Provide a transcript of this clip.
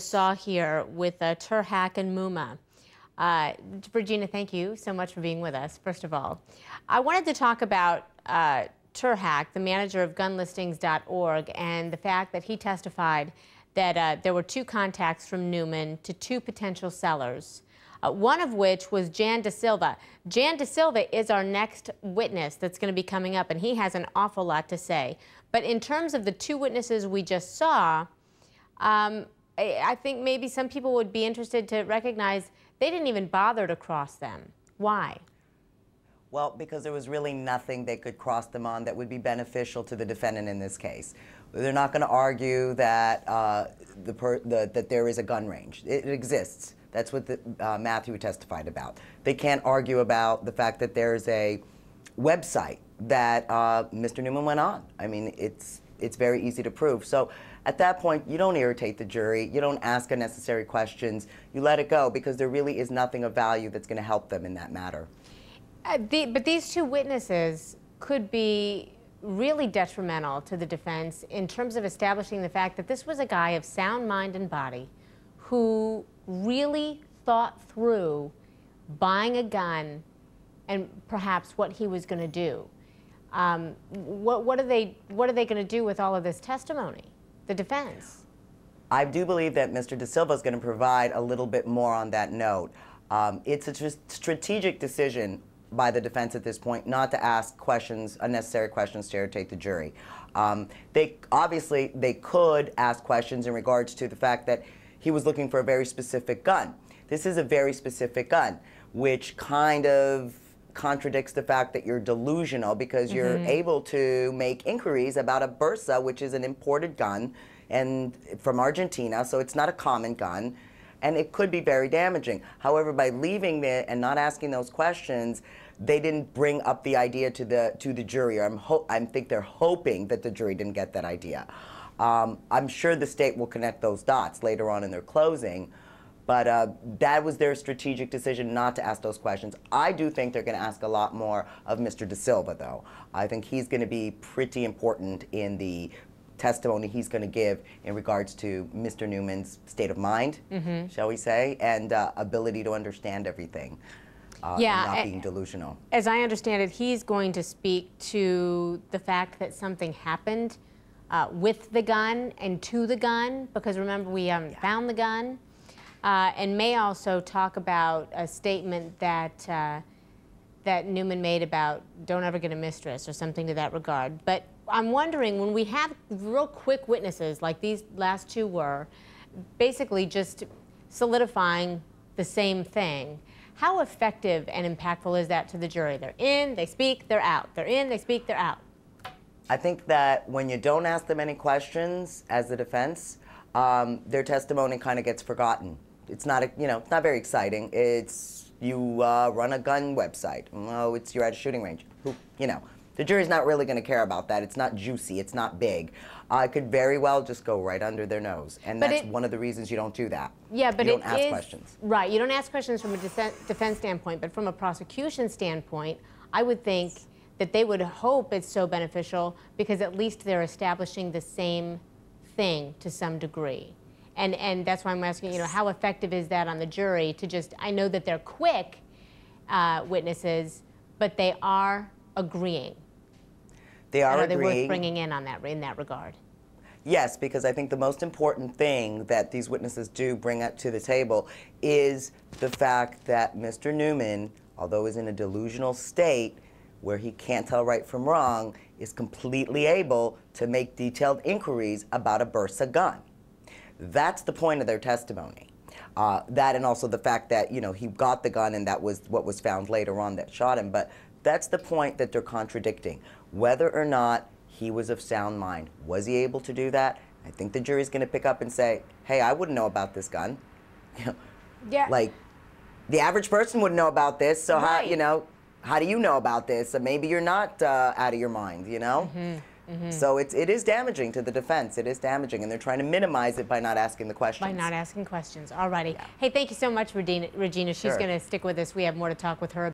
Saw here with Turhack and Muma. Regina, thank you so much for being with us, first of all. I wanted to talk about Turhack, the manager of gunlistings.org, and the fact that he testified that there were 2 contacts from Neuman to 2 potential sellers, one of which was Jan De Silva. Jan De Silva is our next witness that's going to be coming up, and he has an awful lot to say. But in terms of the 2 witnesses we just saw, I think maybe some people would be interested to recognize they didn't even bother to cross them. Why? Well, because there was really nothing they could cross them on that would be beneficial to the defendant in this case. They're not going to argue that that there is a gun range. It exists. That's what Matthew testified about. They can't argue about the fact that there's a website that Mr. Neuman went on. I mean, it's very easy to prove. So at that point, you don't irritate the jury. You don't ask unnecessary questions. You let it go because there really is nothing of value that's going to help them in that matter. But these 2 witnesses could be really detrimental to the defense in terms of establishing the fact that this was a guy of sound mind and body who really thought through buying a gun and perhaps what he was going to do. What are they going to do with all of this testimony, the defense? I do believe that Mr. De Silva is going to provide a little bit more on that note. It's a strategic decision by the defense at this point not to ask questions, unnecessary questions to irritate the jury. They could ask questions in regards to the fact that he was looking for a very specific gun. This is a very specific gun, which kind of contradicts the fact that you're delusional because you're able to make inquiries about a Bursa, which is an imported gun and from Argentina, so it's not a common gun, and it could be very damaging. However, by leaving it and not asking those questions, they didn't bring up the idea to the jury. I think they're hoping that the jury didn't get that idea. I'm sure the state will connect those dots later on in their closing. But that was their strategic decision not to ask those questions. I do think they're going to ask a lot more of Mr. De Silva, though. I think he's going to be pretty important in the testimony he's going to give in regards to Mr. Neuman's state of mind, shall we say, and ability to understand everything, and not being delusional. As I understand it, he's going to speak to the fact that something happened with the gun and to the gun, because remember, we found the gun. And may also talk about a statement that that Neuman made about don't ever get a mistress or something to that regard. But I'm wondering, when we have real quick witnesses like these last 2 were, basically just solidifying the same thing, how effective and impactful is that to the jury? They're in, they speak, they're out. They're in, they speak, they're out. I think that when you don't ask them any questions as the defense, their testimony kind of gets forgotten. It's not, it's not very exciting. It's you run a gun website. Oh, you're at a shooting range. The jury's not really going to care about that. It's not juicy. It's not big. It could very well just go right under their nose, and that's one of the reasons you don't do that. Yeah, but you don't ask questions. Right. You don't ask questions from a defense standpoint, but from a prosecution standpoint, I would think that they would hope it's so beneficial because at least they're establishing the same thing to some degree. And that's why I'm asking, how effective is that on the jury to just, I know that they're quick witnesses, but they are agreeing. They are agreeing. Are they worth bringing in on that, in that regard? Yes, because I think the most important thing that these witnesses do bring up to the table is the fact that Mr. Neuman, although he's in a delusional state where he can't tell right from wrong, is completely able to make detailed inquiries about a Bursa gun. That's the point of their testimony. That and also the fact that, he got the gun and that was what was found later on that shot him. But that's the point that they're contradicting. Whether or not he was of sound mind. Was he able to do that? I think the jury's going to pick up and say, hey, I wouldn't know about this gun. Yeah. Like, the average person wouldn't know about this, so right. how do you know about this? And maybe you're not out of your mind, So it is damaging to the defense. It is damaging, and they're trying to minimize it by not asking the questions. By not asking questions. All righty. Yeah. Hey, thank you so much, Regina. She's going to stick with us. We have more to talk with her about.